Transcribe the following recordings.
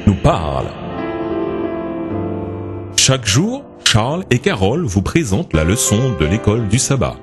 nous parle. Chaque jour, Charles et Carole vous présentent la leçon de l'école du sabbat.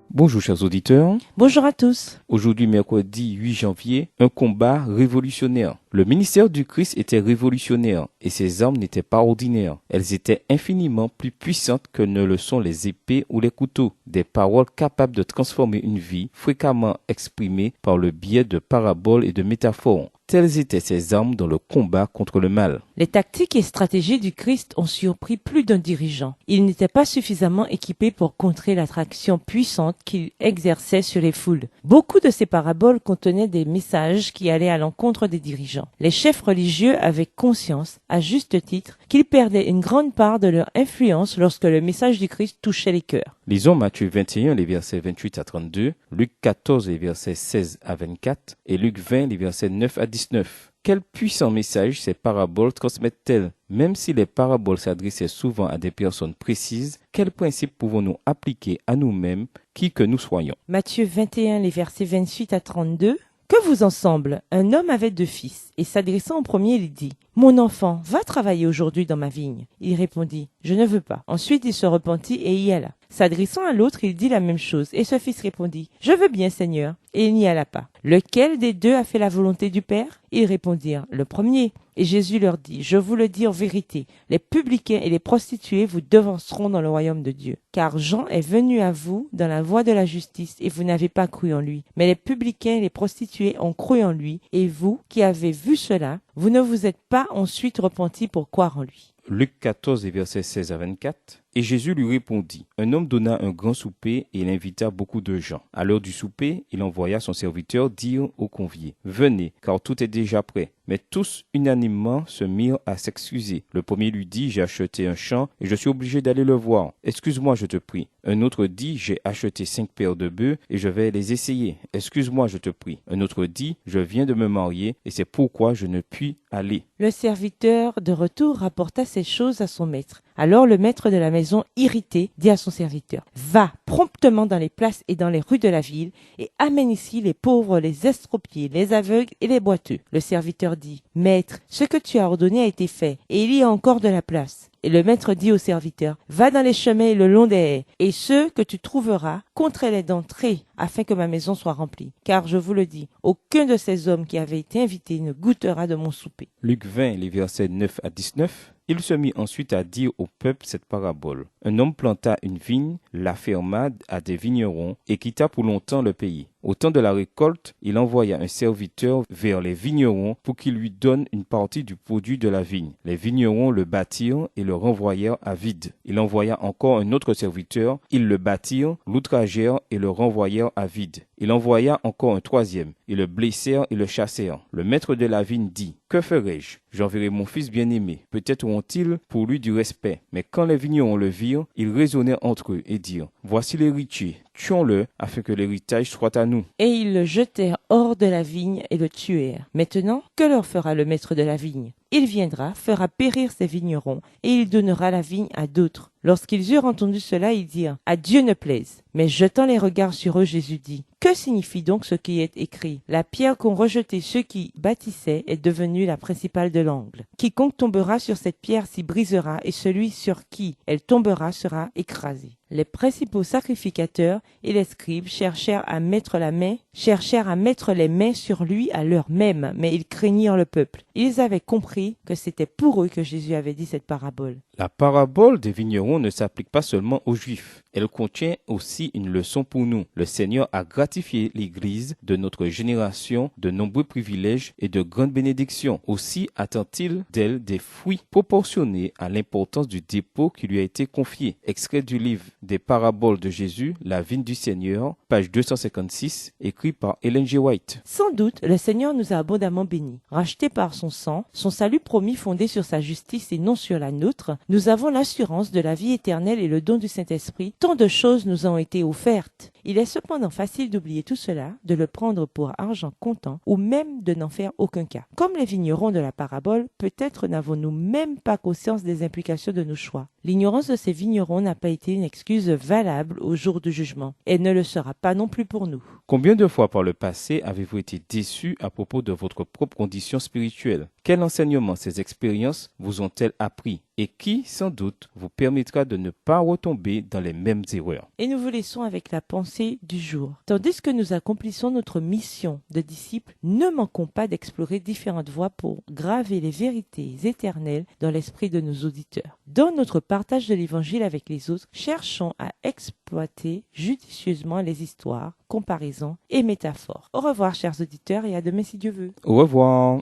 Bonjour chers auditeurs. Bonjour à tous. Aujourd'hui, mercredi 8 janvier, un combat révolutionnaire. Le ministère du Christ était révolutionnaire et ses armes n'étaient pas ordinaires. Elles étaient infiniment plus puissantes que ne le sont les épées ou les couteaux. Des paroles capables de transformer une vie, fréquemment exprimées par le biais de paraboles et de métaphores. Telles étaient ses armes dans le combat contre le mal. Les tactiques et stratégies du Christ ont surpris plus d'un dirigeant. Il n'était pas suffisamment équipé pour contrer l'attraction puissante qu'il exerçait sur les foules. Beaucoup de ces paraboles contenaient des messages qui allaient à l'encontre des dirigeants. Les chefs religieux avaient conscience, à juste titre, qu'ils perdaient une grande part de leur influence lorsque le message du Christ touchait les cœurs. Lisons Matthieu 21, les versets 28 à 32, Luc 14, les versets 16 à 24 et Luc 20, les versets 9 à 19. Quel puissant message ces paraboles transmettent-elles? Même si les paraboles s'adressaient souvent à des personnes précises, quels principes pouvons-nous appliquer à nous-mêmes, qui que nous soyons? Matthieu 21, les versets 28 à 32. Que vous en semble? Un homme avait 2 fils, et s'adressant au premier, il dit: « Mon enfant, va travailler aujourd'hui dans ma vigne. » Il répondit: « Je ne veux pas. » Ensuite, il se repentit et y alla. S'adressant à l'autre, il dit la même chose, et ce fils répondit: « Je veux bien, Seigneur. » Et il n'y alla pas. Lequel des deux a fait la volonté du Père? Ils répondirent: « Le premier. » Et Jésus leur dit: « Je vous le dis en vérité, les publicains et les prostituées vous devanceront dans le royaume de Dieu. Car Jean est venu à vous dans la voie de la justice, et vous n'avez pas cru en lui. Mais les publicains et les prostituées ont cru en lui, et vous, qui avez vu cela, vous ne vous êtes pas ensuite repentis pour croire en lui. » Luc 14, les versets 16 à 24. Et Jésus lui répondit: Un homme donna un grand souper et il invita beaucoup de gens. À l'heure du souper, il envoya son serviteur dire aux conviés: Venez, car tout est déjà prêt. Mais tous unanimement se mirent à s'excuser. Le premier lui dit: J'ai acheté un champ et je suis obligé d'aller le voir. Excuse-moi, je te prie. Un autre dit: J'ai acheté 5 paires de bœufs et je vais les essayer. Excuse-moi, je te prie. Un autre dit: Je viens de me marier et c'est pourquoi je ne puis aller. Le serviteur de retour rapporta ces choses à son maître. Alors le maître de la maison, irrité, dit à son serviteur: Va promptement dans les places et dans les rues de la ville et amène ici les pauvres, les estropiés, les aveugles et les boiteux. Le serviteur dit: Maître, ce que tu as ordonné a été fait et il y a encore de la place. Et le maître dit au serviteur: Va dans les chemins et le long des haies, et ceux que tu trouveras, contrains-les d'entrer, afin que ma maison soit remplie. Car je vous le dis, aucun de ces hommes qui avaient été invités ne goûtera de mon souper. Luc 20, les versets 9 à 19. Il se mit ensuite à dire au peuple cette parabole. Un homme planta une vigne, la ferma à des vignerons et quitta pour longtemps le pays. Au temps de la récolte, il envoya un serviteur vers les vignerons pour qu'il lui donne une partie du produit de la vigne. Les vignerons le battirent et le renvoyèrent à vide. Il envoya encore un autre serviteur, ils le battirent, l'outragèrent et le renvoyèrent à vide. Il envoya encore un troisième, ils le blessèrent et le chassèrent. Le maître de la vigne dit: Que ferai-je? J'enverrai mon fils bien-aimé. Peut-être auront-ils pour lui du respect. Mais quand les vignerons le virent, ils raisonnèrent entre eux et dirent: Voici l'héritier, tuons-le afin que l'héritage soit à nous. Et ils le jetèrent hors de la vigne et le tuèrent. Maintenant, que leur fera le maître de la vigne? Il viendra, fera périr ses vignerons, et il donnera la vigne à d'autres. Lorsqu'ils eurent entendu cela, ils dirent: À Dieu ne plaise. Mais jetant les regards sur eux, Jésus dit: Que signifie donc ce qui est écrit? La pierre qu'ont rejetée ceux qui bâtissaient est devenue la principale de l'angle. Quiconque tombera sur cette pierre s'y brisera, et celui sur qui elle tombera sera écrasé. Les principaux sacrificateurs et les scribes cherchèrent à mettre les mains sur lui à l'heure même, mais ils craignirent le peuple. Ils avaient compris que c'était pour eux que Jésus avait dit cette parabole. La parabole des vignerons ne s'applique pas seulement aux Juifs. Elle contient aussi une leçon pour nous. Le Seigneur a gratifié l'Église de notre génération de nombreux privilèges et de grandes bénédictions. Aussi attend-il d'elle des fruits proportionnés à l'importance du dépôt qui lui a été confié. Extrait du livre des paraboles de Jésus, La vigne du Seigneur, page 256, écrit par Ellen G. White. Sans doute, le Seigneur nous a abondamment bénis. Rachetés par son sang, son salut promis fondé sur sa justice et non sur la nôtre, nous avons l'assurance de la vie éternelle et le don du Saint-Esprit. Tant de choses nous ont été offertes. Il est cependant facile d'oublier tout cela, de le prendre pour argent comptant ou même de n'en faire aucun cas. Comme les vignerons de la parabole, peut-être n'avons-nous même pas conscience des implications de nos choix. L'ignorance de ces vignerons n'a pas été une excuse valable au jour du jugement. Elle ne le sera pas non plus pour nous. Combien de fois par le passé avez-vous été déçu à propos de votre propre condition spirituelle? Quel enseignement ces expériences vous ont-elles appris et qui, sans doute, vous permettra de ne pas retomber dans les mêmes erreurs? Et nous vous laissons avec la pensée du jour. Tandis que nous accomplissons notre mission de disciples, ne manquons pas d'explorer différentes voies pour graver les vérités éternelles dans l'esprit de nos auditeurs. Dans notre partage de l'évangile avec les autres, cherchons à exploiter judicieusement les histoires, comparaisons et métaphores. Au revoir, chers auditeurs, et à demain si Dieu veut. Au revoir.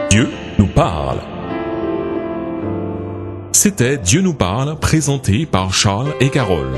Dieu nous parle. C'était Dieu nous parle, présenté par Charles et Carole.